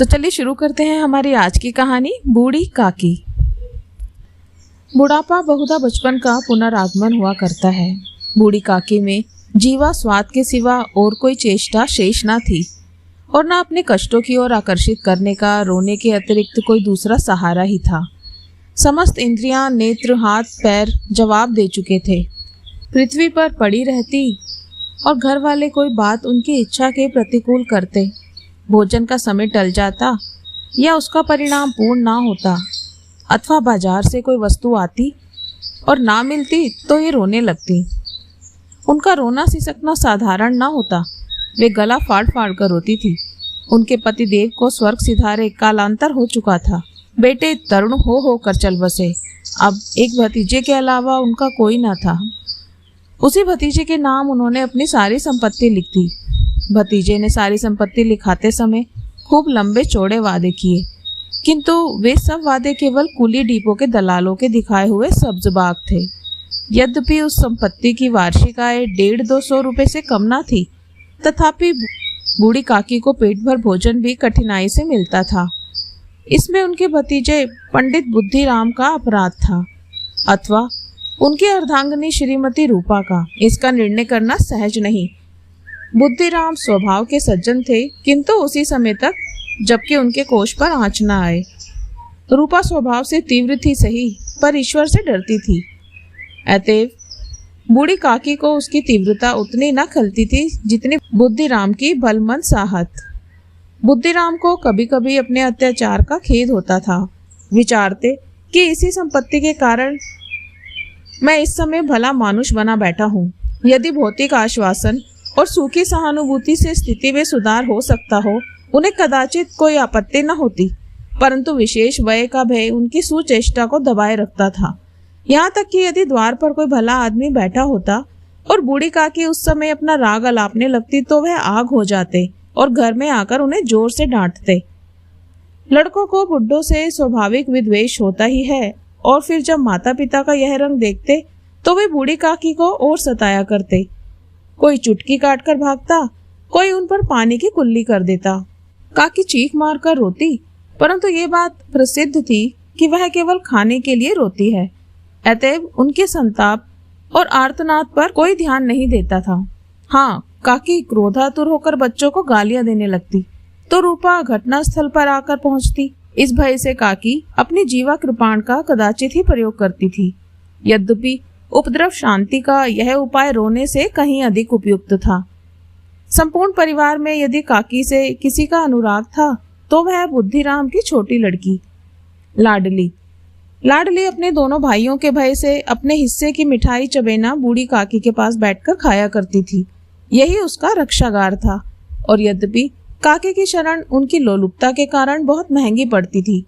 तो चलिए शुरू करते हैं हमारी आज की कहानी, बूढ़ी काकी। बुढ़ापा बहुधा बचपन का पुनरागमन हुआ करता है। बूढ़ी काकी में जीवा स्वाद के सिवा और कोई चेष्टा शेष ना थी और ना अपने कष्टों की ओर आकर्षित करने का रोने के अतिरिक्त कोई दूसरा सहारा ही था। समस्त इंद्रियां, नेत्र, हाथ, पैर जवाब दे चुके थे। पृथ्वी पर पड़ी रहती और घर वाले कोई बात उनकी इच्छा के प्रतिकूल करते, भोजन का समय टल जाता या उसका परिणाम पूर्ण ना होता, अथवा बाजार से कोई वस्तु आती और ना मिलती तो ये रोने लगती। उनका रोना सिसकना साधारण ना होता, वे गला फाड़ फाड़ कर रोती थी। उनके पति देव को स्वर्ग सिधारे कालांतर हो चुका था। बेटे तरुण हो कर चल बसे। अब एक भतीजे के अलावा उनका कोई ना था। उसी भतीजे के नाम उन्होंने अपनी सारी संपत्ति लिख दी। भतीजे ने सारी संपत्ति लिखाते समय खूब लंबे चौड़े वादे किए, किंतु वे सब वादे केवल कुली डिपो के दलालों के दिखाए हुए सब्ज बाग थे। यद्यपि उस संपत्ति की वार्षिक आय 150-200 रुपये से कम ना थी, तथापि बूढ़ी काकी को पेट भर भोजन भी कठिनाई से मिलता था। इसमें उनके भतीजे पंडित बुद्धिराम का अपराध था अथवा उनकी अर्धांगिनी श्रीमती रूपा का, इसका निर्णय करना सहज नहीं। बुद्धिराम स्वभाव के सज्जन थे, किंतु उसी समय तक जबकि उनके कोष पर आँच न आए। रूपा स्वभाव से तीव्र थी सही, पर ईश्वर से डरती थी। अतएव बूढ़ी काकी को उसकी तीव्रता उतनी न खलती थी जितनी बुद्धिराम की बलमंद साहत। बुद्धिराम को कभी कभी अपने अत्याचार का खेद होता था। विचारते कि इसी संपत्ति के कारण मैं इस समय भला मानुष बना बैठा हूँ। यदि भौतिक आश्वासन और सूखी सहानुभूति से स्थिति में सुधार हो सकता हो, उन्हें कदाचित कोई आपत्ति न होती, परंतु विशेष व्यय का भय उनकी सुचेष्टा को दबाए रखता था। यहाँ तक कि यदि द्वार पर कोई भला आदमी बैठा होता और बूढ़ी काकी उस समय अपना राग अलापने लगती तो वह आग हो जाते और घर में आकर उन्हें जोर से डांटते। लड़कों को बुड्ढों से स्वाभाविक विद्वेष होता ही है, और फिर जब माता पिता का यह रंग देखते तो वे बूढ़ी काकी को और सताया करते। कोई चुटकी काट कर भागता, कोई उन पर पानी की कुल्ली कर देता। काकी चीख मार कर रोती, परंतु ये बात प्रसिद्ध थी कि वह केवल खाने के लिए रोती है। अतएव उनके संताप और आर्तनाद पर कोई ध्यान नहीं देता था। हाँ, काकी क्रोधातुर होकर बच्चों को गालियां देने लगती तो रूपा घटनास्थल पर आकर पहुंचती। इस भय से काकी अपनी जीवा कृपाण का कदाचित ही प्रयोग करती थी। यद्यपि उपद्रव शांति का यह उपाय रोने से कहीं अधिक उपयुक्त था। संपूर्ण परिवार में यदि काकी से किसी का अनुराग था तो वह बुद्धिराम की छोटी लड़की लाडली अपने दोनों भाइयों के भय से अपने हिस्से की मिठाई चबेना बूढ़ी काकी के पास बैठकर खाया करती थी। यही उसका रक्षागार था। और यद्यपि काकी की शरण उनकी लोलुपता के कारण बहुत महंगी पड़ती थी,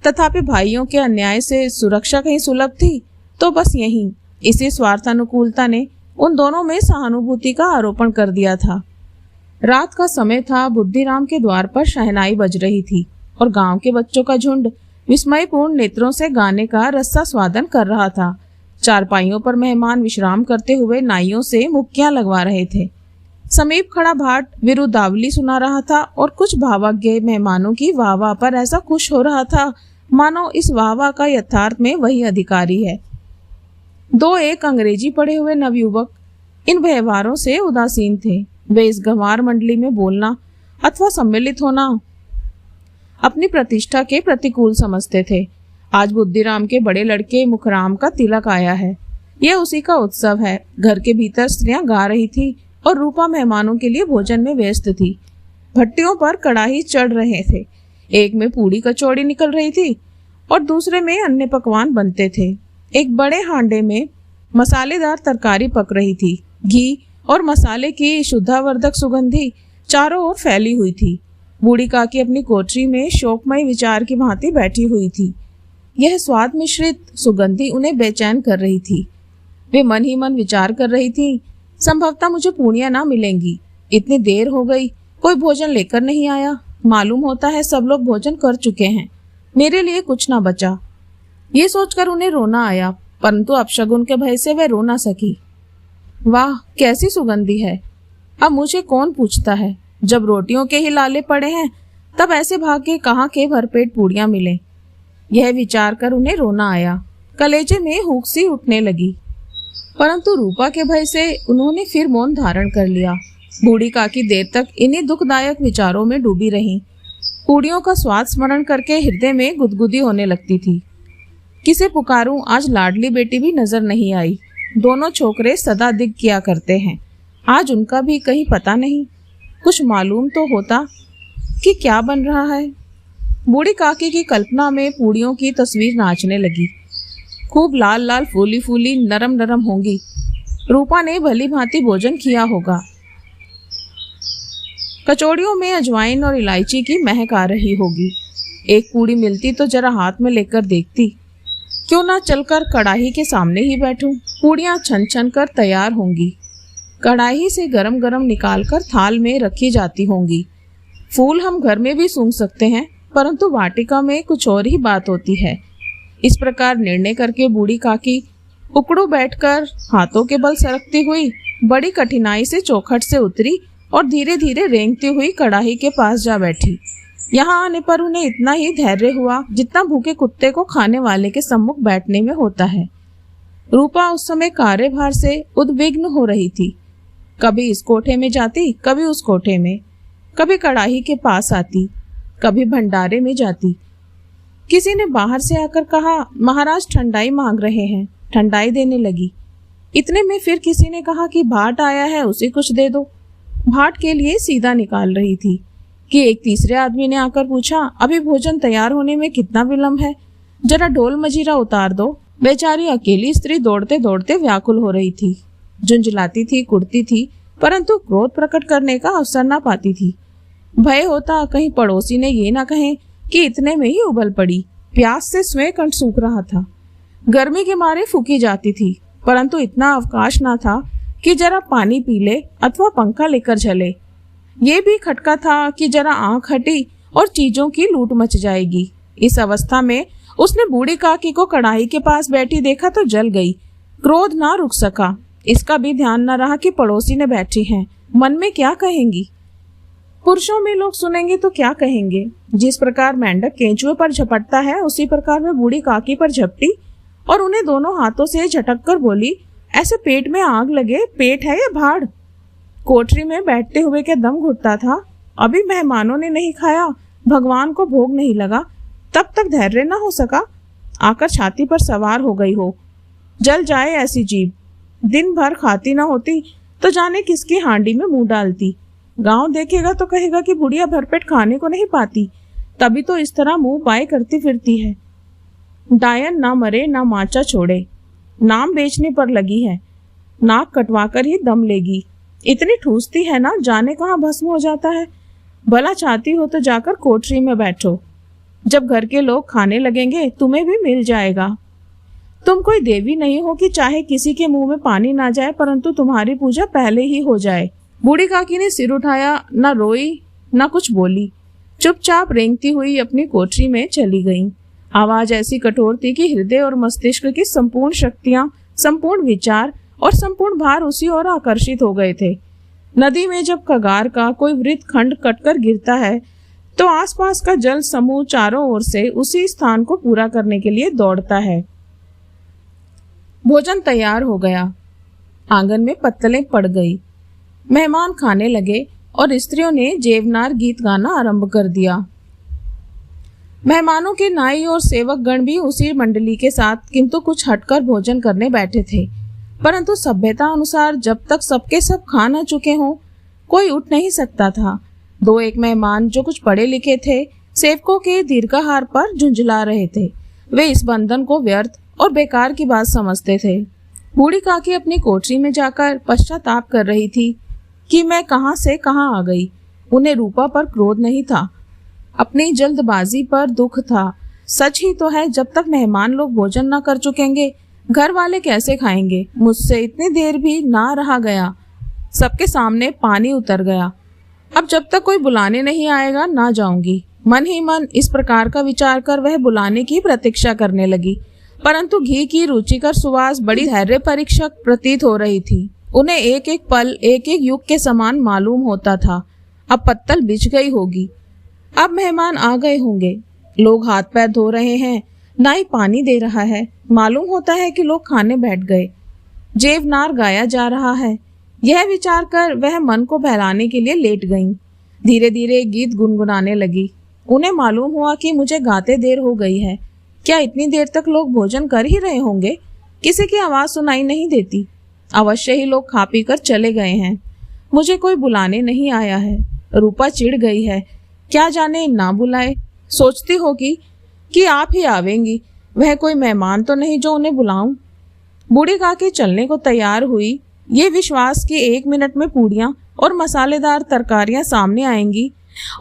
तथापि भाइयों के अन्याय से सुरक्षा कहीं सुलभ थी। तो बस यही इसी स्वार्थानुकूलता ने उन दोनों में सहानुभूति का आरोपण कर दिया था। रात का समय था। बुद्धिराम के द्वार पर शहनाई बज रही थी और गांव के बच्चों का झुंड विस्मयपूर्ण नेत्रों से गाने का रसास्वादन कर रहा था। चारपाइयों पर मेहमान विश्राम करते हुए नाइयों से मुक्कियां लगवा रहे थे। समीप खड़ा भाट विरुदावली सुना रहा था और कुछ भावाज्ञ मेहमानों की वाहवाह पर ऐसा खुश हो रहा था मानो इस वाहवाह का यथार्थ में वही अधिकारी है। दो एक अंग्रेजी पढ़े हुए नवयुवक इन व्यवहारों से उदासीन थे। वे इस गंवार मंडली में बोलना अथवा सम्मिलित होना अपनी प्रतिष्ठा के प्रतिकूल समझते थे। आज बुद्धिराम के बड़े लड़के मुखराम का तिलक आया है। यह उसी का उत्सव है। घर के भीतर स्त्रियां गा रही थी और रूपा मेहमानों के लिए भोजन में व्यस्त थी। भट्टियों पर कड़ाही चढ़ रहे थे। एक में पूड़ी कचौड़ी निकल रही थी और दूसरे में अन्य पकवान बनते थे। एक बड़े हांडे में मसालेदार तरकारी पक रही थी। घी और मसाले की शुद्धावर्धक सुगंधी चारों ओर फैली हुई थी। बूढ़ी काकी अपनी कोठरी में शोकमय विचार की भांति बैठी हुई थी। यह स्वाद मिश्रित सुगंधी उन्हें बेचैन कर रही थी। वे मन ही मन विचार कर रही थी, संभवतः मुझे पूर्णिया ना मिलेंगी। इतनी देर हो गई, कोई भोजन लेकर नहीं आया। मालूम होता है सब लोग भोजन कर चुके हैं, मेरे लिए कुछ ना बचा। ये सोचकर उन्हें रोना आया, परंतु अपशगुन के भय से वे रो ना सकी। वाह, कैसी सुगंधी है! अब मुझे कौन पूछता है? जब रोटियों के ही लाले पड़े हैं तब ऐसे भाग्य कहाँ के भरपेट पूड़ियां मिले। यह विचार कर उन्हें रोना आया, कलेजे में हुक सी उठने लगी। परंतु रूपा के भय से उन्होंने फिर मौन धारण कर लिया। बूढ़ी काकी देर तक इन्हीं दुखदायक विचारों में डूबी रहीं। पूड़ियों का स्वाद स्मरण करके हृदय में गुदगुदी होने लगती थी। किसे पुकारूं, आज लाडली बेटी भी नजर नहीं आई। दोनों छोकरे सदा दिग किया करते हैं, आज उनका भी कहीं पता नहीं। कुछ मालूम तो होता कि क्या बन रहा है। बूढ़ी काकी की कल्पना में पूड़ियों की तस्वीर नाचने लगी। खूब लाल लाल फूली फूली नरम नरम होंगी। रूपा ने भली भांति भोजन किया होगा। कचौड़ियों में अजवाइन और इलायची की महक आ रही होगी। एक पूड़ी मिलती तो जरा हाथ में लेकर देखती। क्यों ना चलकर कढ़ाई के सामने ही बैठूं। पूड़ियां छन छन कर तैयार होंगी। कढ़ाई से गरम गरम निकालकर थाल में रखी जाती होंगी। फूल हम घर में भी सूंघ सकते हैं, परंतु वाटिका में कुछ और ही बात होती है। इस प्रकार निर्णय करके बूढ़ी काकी उकड़ू बैठकर हाथों के बल सरकती हुई बड़ी कठिनाई से चौखट से उतरी और धीरे धीरे रेंगती हुई कढ़ाई के पास जा बैठी। यहाँ आने पर उन्हें इतना ही धैर्य हुआ जितना भूखे कुत्ते को खाने वाले के सम्मुख बैठने में होता है। रूपा उस समय कार्यभार से उद्विग्न हो रही थी। कभी इस कोठे में जाती, कभी उस कोठे में, कभी कढ़ाई के पास आती, कभी भंडारे में जाती। किसी ने बाहर से आकर कहा, महाराज ठंडाई मांग रहे हैं। ठंडाई देने लगी। इतने में फिर किसी ने कहा कि भाट आया है, उसे कुछ दे दो। भाट के लिए सीधा निकाल रही थी कि एक तीसरे आदमी ने आकर पूछा, अभी भोजन तैयार होने में कितना विलंब है, जरा ढोल मजीरा उतार दो। बेचारी अकेली स्त्री दौड़ते दौड़ते व्याकुल हो रही थी। झुंझलाती थी, कुड़ती थी, परंतु क्रोध प्रकट करने का अवसर ना पाती थी। भय होता कहीं पड़ोसी ने ये ना कहे कि इतने में ही उबल पड़ी। प्यास से स्वयं कंठ सूख रहा था। गर्मी के मारे फूकी जाती थी, परंतु इतना अवकाश ना था कि जरा पानी पी ले अथवा पंखा लेकर चले। ये भी खटका था कि जरा आंख हटी और चीजों की लूट मच जाएगी। इस अवस्था में उसने बूढ़ी काकी को कढ़ाई के पास बैठी देखा तो जल गई। क्रोध ना रुक सका। इसका भी ध्यान न रहा कि पड़ोसी ने बैठी हैं। मन में क्या कहेंगी? पुरुषों में लोग सुनेंगे तो क्या कहेंगे? जिस प्रकार मेंढक केंचुए पर झपटता है, उसी प्रकार में बूढ़ी काकी पर झपटी और उन्हें दोनों हाथों से झटक कर बोली, ऐसे पेट में आग लगे, पेट है या भाड़? कोठरी में बैठते हुए क्या दम घुटता था? अभी मेहमानों ने नहीं खाया, भगवान को भोग नहीं लगा, तब तक धैर्य न हो सका। आकर छाती पर सवार हो गई हो। जल जाए ऐसी जीभ। दिन भर खाती न होती तो जाने किसकी हांडी में मुंह डालती। गांव देखेगा तो कहेगा कि बुढ़िया भरपेट खाने को नहीं पाती, तभी तो इस तरह मुंह बाएं करती फिरती है। डायन ना मरे ना माचा छोड़े, नाम बेचने पर लगी है, नाक कटवाकर ही दम लेगी। इतनी ठूसती है ना, जाने कहाँ भस्म हो जाता है। भला चाहती हो तो जाकर कोठरी में बैठो, जब घर के लोग खाने लगेंगे तुम्हें भी मिल जाएगा। तुम कोई देवी नहीं हो कि चाहे किसी के मुंह में पानी ना जाए परंतु तुम्हारी पूजा पहले ही हो जाए। बूढ़ी काकी ने सिर उठाया, ना रोई ना कुछ बोली, चुपचाप रेंगती हुई अपनी कोठरी में चली गई। आवाज ऐसी कठोर थी कि हृदय और मस्तिष्क की संपूर्ण शक्तियां, संपूर्ण विचार और संपूर्ण भार उसी ओर आकर्षित हो गए थे। नदी में जब कगार का कोई वृत्त खंड कटकर गिरता है तो आसपास का जल समूह चारों ओर से उसी स्थान को पूरा करने के लिए दौड़ता है। भोजन तैयार हो गया। आंगन में पत्तलें पड़ गई। मेहमान खाने लगे और स्त्रियों ने जेवनार गीत गाना आरंभ कर दिया। मेहमानों के नाई और सेवक गण भी उसी मंडली के साथ किंतु कुछ हटकर भोजन करने बैठे थे, परंतु सभ्यता अनुसार जब तक सबके सब खा न चुके हों कोई उठ नहीं सकता था। दो एक मेहमान जो कुछ पढ़े लिखे थे, सेवकों के दीर्घाहार पर झुंझला रहे थे। वे इस बंधन को व्यर्थ और बेकार की बात समझते थे। बूढ़ी काकी अपनी कोठरी में जाकर पश्चाताप कर रही थी कि मैं कहां से कहां आ गई। उन्हें रूपा पर क्रोध नहीं था, अपनी जल्दबाजी पर दुख था। सच ही तो है, जब तक मेहमान लोग भोजन न कर चुकेंगे घर वाले कैसे खाएंगे। मुझसे इतनी देर भी ना रहा गया, सबके सामने पानी उतर गया। अब जब तक कोई बुलाने नहीं आएगा ना जाऊंगी। मन ही मन इस प्रकार का विचार कर वह बुलाने की प्रतीक्षा करने लगी, परंतु घी की रुचिकर सुवास बड़ी धैर्य परीक्षक प्रतीत हो रही थी। उन्हें एक एक पल एक एक युग के समान मालूम होता था। अब पत्तल बिछ गई होगी। अब मेहमान आ गए होंगे। लोग हाथ पैर धो रहे हैं, नाई पानी दे रहा है। मालूम होता है कि लोग खाने बैठ गए। जेवनार गाया जा रहा है। यह विचार कर वह मन को बहलाने के लिए लेट गईं। धीरे धीरे गीत गुनगुनाने लगी। उन्हें मालूम हुआ कि मुझे गाते देर हो गई है। क्या इतनी देर तक लोग भोजन कर ही रहे होंगे? किसी की आवाज सुनाई नहीं देती। अवश्य ही लोग खा पी कर चले गए हैं। मुझे कोई बुलाने नहीं आया है। रूपा चिढ़ गई है। क्या जाने ना बुलाए। सोचती होगी कि आप ही आवेंगी। वह कोई मेहमान तो नहीं जो उन्हें बुलाऊं। बूढ़ी काकी चलने को तैयार हुई, ये विश्वास कि 1 मिनट में पूड़ियां और मसालेदार तरकारियां सामने आएंगी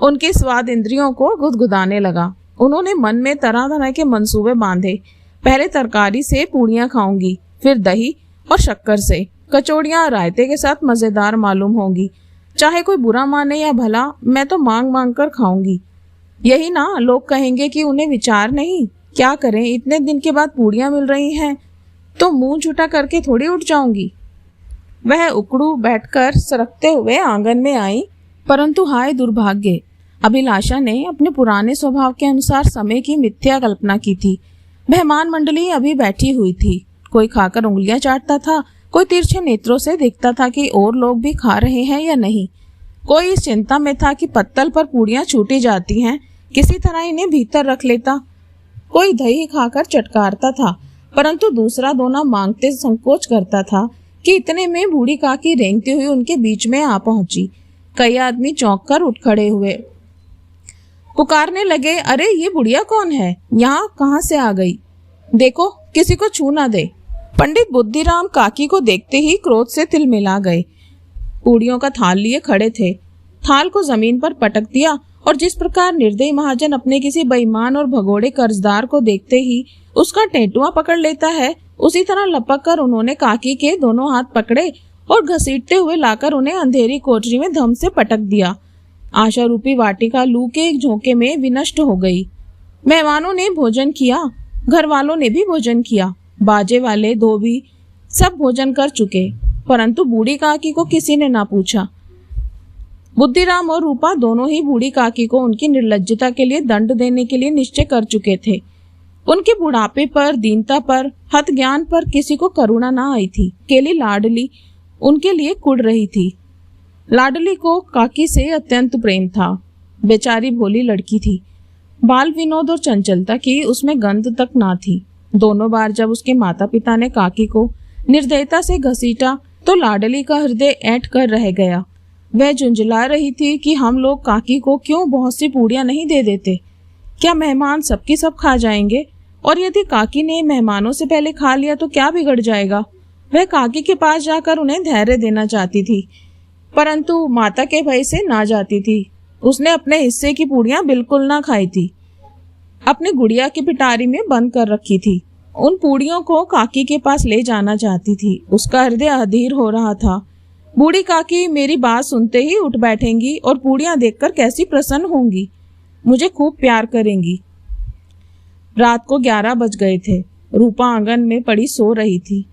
उनके स्वाद इंद्रियों को गुदगुदाने लगा। उन्होंने मन में तरह तरह के मंसूबे बांधे। पहले तरकारी से पूड़ियां खाऊंगी, फिर दही और शक्कर से। कचौड़ियां रायते के साथ मजेदार मालूम होंगी। चाहे कोई बुरा माने या भला, मैं तो मांग मांग कर खाऊंगी। यही ना लोग कहेंगे कि उन्हें विचार नहीं। क्या करें, इतने दिन के बाद पूड़ियां मिल रही हैं तो मुंह झूठा करके थोड़ी उठ जाऊंगी। वह उकड़ू बैठकर सरकते हुए आंगन में आई, परंतु हाय दुर्भाग्य, अभिलाषा ने अपने पुराने स्वभाव के अनुसार समय की मिथ्या कल्पना की थी। मेहमान मंडली अभी बैठी हुई थी। कोई खाकर उंगलियां चाटता था, कोई तिरछे नेत्रों से देखता था कि और लोग भी खा रहे हैं या नहीं। कोई इस चिंता में था कि पत्तल पर पूड़ियां छूटी जाती हैं, किसी तरह इन्हें भीतर रख लेता। कोई दही खाकर चटकारता था, परंतु दूसरा दोना मांगते संकोच करता था कि इतने में बूढ़ी काकी रेंगती हुई उनके बीच में आ पहुंची। कई आदमी चौंक कर उठ खड़े हुए, पुकारने लगे, अरे ये बुढ़िया कौन है? यहाँ कहाँ से आ गई? देखो किसी को छू ना दे। पंडित बुद्धिराम काकी को देखते ही क्रोध से तिलमिला गए। पूड़ियों का थाल लिए खड़े थे। थाल को जमीन पर पटक दिया और जिस प्रकार निर्दयी महाजन अपने किसी बेईमान और भगोड़े कर्जदार को देखते ही उसका टेटुआ पकड़ लेता है, उसी तरह लपक कर उन्होंने काकी के दोनों हाथ पकड़े और घसीटते हुए लाकर उन्हें अंधेरी कोठरी में धम से पटक दिया। आशा रूपी वाटिका लू के एक झोंके में विनष्ट हो गई। मेहमानों ने भोजन किया, घर वालों ने भी भोजन किया, बाजे वाले धोबी सब भोजन कर चुके, परंतु बूढ़ी काकी को किसी ने ना पूछा। बुद्धिराम और रूपा दोनों ही बूढ़ी काकी को उनकी निर्लज्जता के लिए दंड देने के लिए निश्चय कर चुके थे। उनके बुढ़ापे पर, दीनता पर, हत ज्ञान पर किसी को करुणा ना आई थी। केली लाडली उनके लिए कुड़ रही थी। लाडली को काकी से अत्यंत प्रेम था। बेचारी भोली लड़की थी। बाल विनोद और चंचलता की उसमें गंध तक ना थी। दोनों बार जब उसके माता पिता ने काकी को निर्दयता से घसीटा तो लाडली का हृदय ऐंठ कर रह गया। वह झुंझला रही थी कि हम लोग काकी को क्यों बहुत सी पूड़ियां नहीं दे देते। क्या मेहमान सबकी सब खा जाएंगे? और यदि काकी ने मेहमानों से पहले खा लिया तो क्या बिगड़ जाएगा? वह काकी के पास जाकर उन्हें धैर्य देना चाहती थी, परंतु माता के भय से ना जाती थी। उसने अपने हिस्से की पूड़ियां बिल्कुल ना खाई थी, अपनी गुड़िया की पिटारी में बंद कर रखी थी। उन पूड़ियों को काकी के पास ले जाना चाहती थी। उसका हृदय अधीर हो रहा था। बूढ़ी काकी मेरी बात सुनते ही उठ बैठेंगी और पूड़ियां देखकर कैसी प्रसन्न होंगी, मुझे खूब प्यार करेंगी। रात को 11 बज गए थे। रूपा आंगन में पड़ी सो रही थी।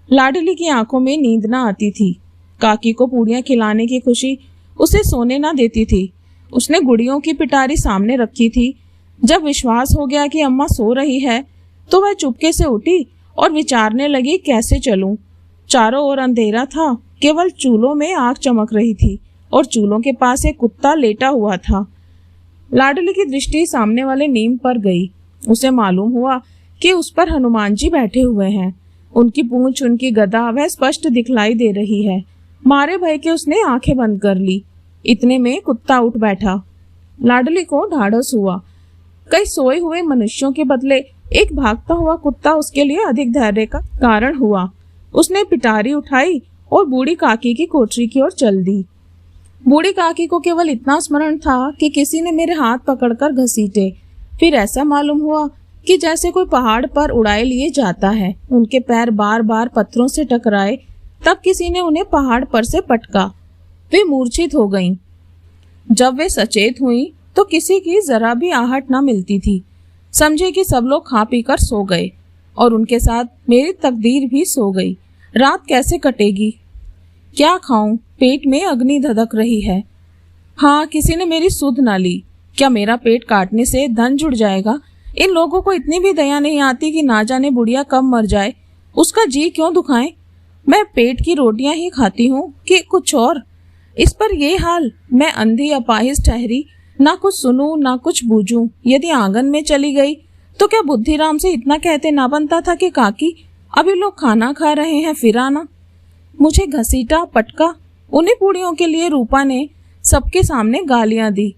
लाडली की आंखों में नींद ना आती थी। काकी को पूड़ियां खिलाने की खुशी उसे सोने ना देती थी। उसने गुड़ियों की पिटारी सामने रखी थी। जब विश्वास हो गया कि अम्मा सो रही है तो वह चुपके से उठी और विचारने लगी कैसे चलूं। चारों ओर अंधेरा था, केवल चूल्हों में आग चमक रही थी और चूल्हों के पास एक कुत्ता लेटा हुआ था। लाडली की दृष्टि सामने वाले नीम पर गई। उसे मालूम हुआ कि उस पर हनुमान जी बैठे हुए हैं। उनकी पूंछ, उनकी गदा वह स्पष्ट दिखलाई दे रही है। मारे भय के उसने आंखें बंद कर ली। इतने में कुत्ता उठ बैठा। लाडली को ढाढ़स हुआ। कई सोए हुए मनुष्यों के बदले एक भागता हुआ कुत्ता उसके लिए अधिक धैर्य का कारण हुआ। उसने पिटारी उठाई और बूढ़ी काकी की कोठरी की ओर चल दी। बूढ़ी काकी को केवल इतना स्मरण था कि किसी ने मेरे हाथ पकड़कर घसीटे। फिर ऐसा मालूम हुआ कि जैसे कोई पहाड़ पर उड़ाए लिए जाता है। उनके पैर बार बार पत्थरों से टकराए, तब किसी ने उन्हें पहाड़ पर से पटका। वे मूर्छित हो गईं। जब वे सचेत हुईं तो किसी की जरा भी आहट न मिलती थी। समझे कि सब लोग खा पी कर सो गए और उनके साथ मेरी तकदीर भी सो गई। रात कैसे कटेगी? क्या खाऊं? पेट में अग्नि धधक रही है। हाँ, किसी ने मेरी सुध न ली। क्या मेरा पेट काटने से धन जुड़ जाएगा? इन लोगों को इतनी भी दया नहीं आती कि ना जाने बुढ़िया कब मर जाए, उसका जी क्यों दुखाएं? मैं पेट की रोटियां ही खाती हूँ कि कुछ और? इस पर ये हाल, मैं अंधी अपाहिज ठहरी, ना कुछ सुनूं ना कुछ बूझूं। यदि आंगन में चली गई तो क्या बुद्धिराम से इतना कहते ना बनता था कि काकी अभी लोग खाना खा रहे हैं, फिर आना। मुझे घसीटा पटका। उन्हीं पूड़ियों के लिए रूपा ने सबके सामने गालियां दी।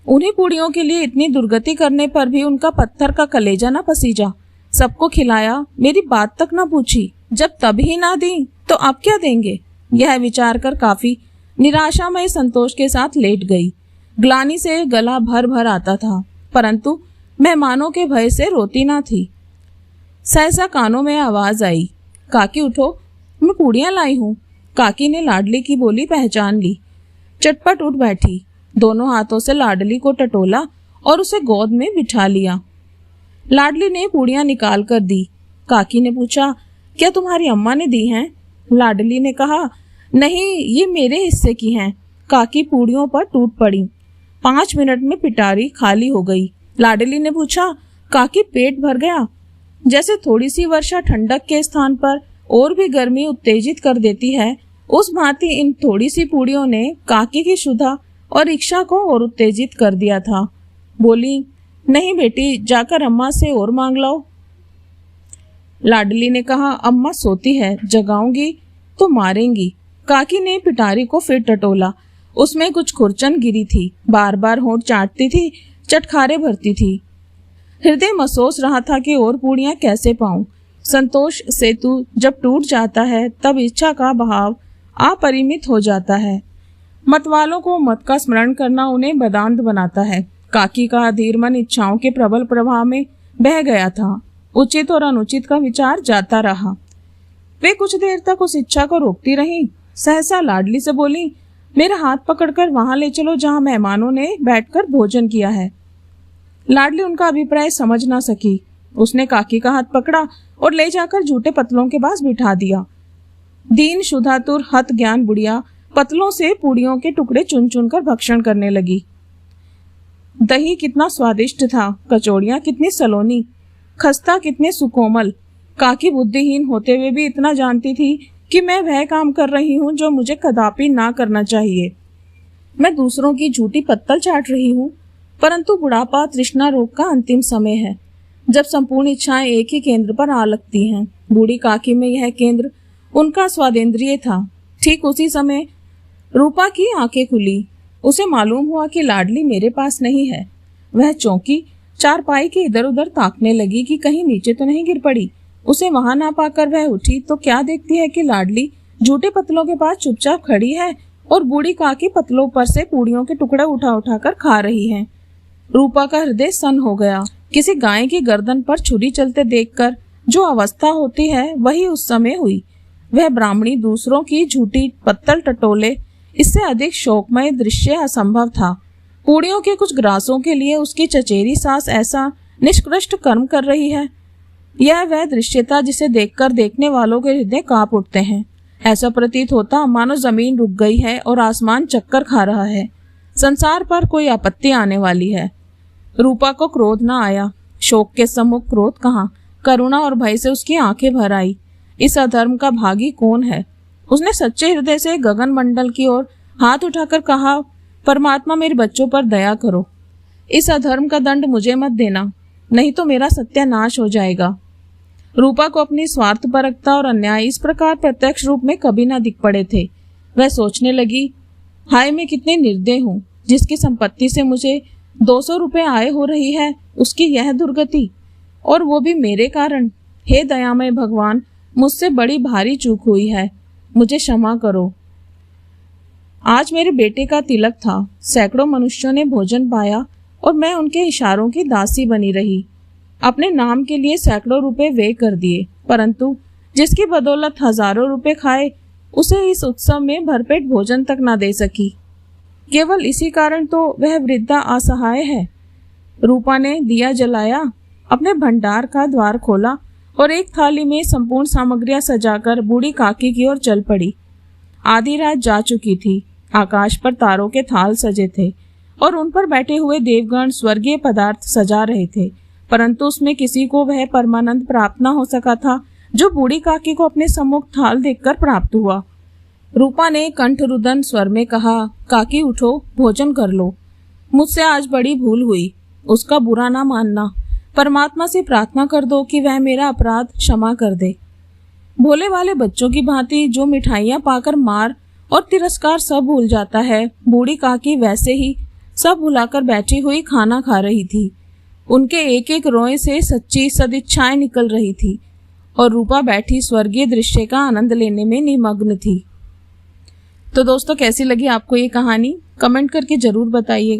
उन्हीं पूड़ियों के लिए इतनी दुर्गति करने पर भी उनका पत्थर का कलेजा ना पसीजा। सबको खिलाया, मेरी बात तक ना पूछी। जब तभी ना दी तो अब क्या देंगे? यह विचार कर काफी निराशा में संतोष के साथ लेट गई। ग्लानि से गला भर भर आता था, परंतु मेहमानों के भय से रोती ना थी। सहसा कानों में आवाज आई, काकी उठो, मैं पूड़ियां लाई हूँ। काकी ने लाडली की बोली पहचान ली। चटपट उठ बैठी, दोनों हाथों से लाडली को टटोला और उसे गोद में बिठा लिया। लाडली ने पूड़ियां निकाल कर दी। काकी ने पूछा, क्या तुम्हारी अम्मा ने दी हैं? लाडली ने कहा, नहीं, ये मेरे हिस्से की हैं। काकी पूड़ियों पर टूट पड़ी। 5 मिनट में पिटारी खाली हो गई। लाडली ने पूछा, काकी पेट भर गया? जैसे थोड़ी सी वर्षा ठंडक के स्थान पर और भी गर्मी उत्तेजित कर देती है, उस भांति इन थोड़ी सी पूड़ियों ने काकी की क्षुधा और इच्छा को और उत्तेजित कर दिया था। बोली, नहीं बेटी, जाकर अम्मा से और मांग लो। लाडली ने कहा, अम्मा सोती है, जगाऊंगी तो मारेंगी। काकी ने पिटारी को फिर टटोला। उसमें कुछ खुरचन गिरी थी, बार बार होंठ चाटती थी, चटखारे भरती थी। हृदय महसूस रहा था कि और पूड़ियां कैसे पाऊं। संतोष सेतु जब टूट जाता है तब इच्छा का बहाव अपरिमित हो जाता है। मतवालों को मत का स्मरण करना उन्हें बदांत बनाता है। काकी का अधीर मन इच्छाओं के प्रबल प्रभाव में बह गया था। उचित और अनुचित का विचार जाता रहा। वे कुछ देर तक उस इच्छा को रोकती रहीं। सहसा लाडली से बोली, मेरा हाथ पकड़कर वहां ले चलो जहां मेहमानों ने बैठकर भोजन किया है। लाडली उनका अभिप्राय समझ ना सकी। उसने काकी का हाथ पकड़ा और ले जाकर झूठे पतलों के पास बिठा दिया। दीन शुद्धातुर हत ज्ञान बुढ़िया पतलों से पूड़ियों के टुकड़े चुन चुन कर भक्षण करने लगी। दही कितना स्वादिष्ट था, कचौड़ियां कितनी सलोनी, खस्ता कितने सुकोमल। काकी बुद्धिहीन होते हुए भी इतना जानती थी कि मैं वह काम कर रही हूँ जो मुझे कदापि ना करना चाहिए। मैं दूसरों की झूठी पत्तल चाट रही हूँ, परंतु बुढ़ापा तृष्णा रोग का अंतिम समय है, जब संपूर्ण इच्छाएं एक ही केंद्र पर आ लगती हैं। बूढ़ी काकी में यह केंद्र उनका स्वादेंद्रिय था। ठीक उसी समय रूपा की आंखें खुली। उसे मालूम हुआ कि लाडली मेरे पास नहीं है। वह चौंकी, चारपाई के इधर उधर ताकने लगी कि कहीं नीचे तो नहीं गिर पड़ी। उसे वहां ना पाकर वह उठी तो क्या देखती है कि लाडली झूठे पतलों के पास चुपचाप खड़ी है और बूढ़ी काकी पतलों पर से पूड़ियों के टुकड़े उठा उठा कर खा रही है। रूपा का हृदय सन हो गया। किसी गाय की गर्दन पर छुरी चलते देखकर जो अवस्था होती है वही उस समय हुई। वह ब्राह्मणी दूसरों की झूठी पत्तल टटोले, इससे अधिक शोकमय दृश्य असंभव था। पूड़ियों के कुछ ग्रासों के लिए उसकी चचेरी सास ऐसा निष्कृष्ट कर्म कर रही है। यह वह दृश्य था जिसे देखकर देखने वालों के हृदय कांप उठते हैं। ऐसा प्रतीत होता मानो जमीन रुक गई है और आसमान चक्कर खा रहा है। संसार पर कोई आपत्ति आने वाली है। रूपा को क्रोध न आया। शोक के सम्मुख क्रोध कहाँ, करुणा और भय से उसकी आंखें भर आई। इस अधर्म का भागी कौन है? उसने सच्चे हृदय से गगन मंडल की ओर हाथ उठाकर कहा, परमात्मा मेरे बच्चों पर दया करो। इस अधर्म का दंड मुझे मत देना, नहीं तो मेरा सत्यानाश हो जाएगा। रूपा को अपनी स्वार्थपरकता और अन्याय इस प्रकार प्रत्यक्ष रूप में कभी न दिख पड़े थे। वह सोचने लगी, हाय मैं कितनी निर्दय हूँ, जिसकी संपत्ति से मुझे 200 रुपए आय हो रही है, उसकी यह दुर्गति, और वो भी मेरे कारण। हे दयामय भगवान, मुझसे बड़ी भारी चूक हुई है, मुझे क्षमा करो। आज मेरे बेटे का तिलक था। सैकड़ों मनुष्यों ने भोजन पाया और मैं उनके इशारों की दासी बनी रही। अपने नाम के लिए सैकड़ों रुपए व्यय कर दिए, परंतु जिसकी बदौलत हजारों रुपए खाए, उसे इस उत्सव में भरपेट भोजन तक न दे सकी। केवल इसी कारण तो वह वृद्धा असहाय है। रूपा ने दिया जलाया, अपने भंडार का द्वार खोला और एक थाली में संपूर्ण सामग्रियां सजाकर बूढ़ी काकी की ओर चल पड़ी। आधी रात जा चुकी थी। आकाश पर तारों के थाल सजे थे। और उन पर बैठे हुए देवगण स्वर्गीय पदार्थ सजा रहे थे, परंतु उसमें किसी को वह परमानंद प्राप्त न हो सका था जो बूढ़ी काकी को अपने सम्मुख थाल देखकर प्राप्त हुआ। रूपा ने कंठरुदन स्वर में कहा, काकी उठो, भोजन कर लो। मुझसे आज बड़ी भूल हुई, उसका बुरा ना मानना। परमात्मा से प्रार्थना कर दो कि वह मेरा अपराध क्षमा कर दे। भोले वाले बच्चों की भांति जो मिठाइयाँ पाकर मार और तिरस्कार सब भूल जाता है, बूढ़ी काकी वैसे ही सब भुलाकर बैठी हुई खाना खा रही थी। उनके एक एक रोए से सच्ची सदिच्छाएं निकल रही थी और रूपा बैठी स्वर्गीय दृश्य का आनंद लेने में निमग्न थी। तो दोस्तों, कैसी लगी आपको ये कहानी? कमेंट करके जरूर बताइएगा।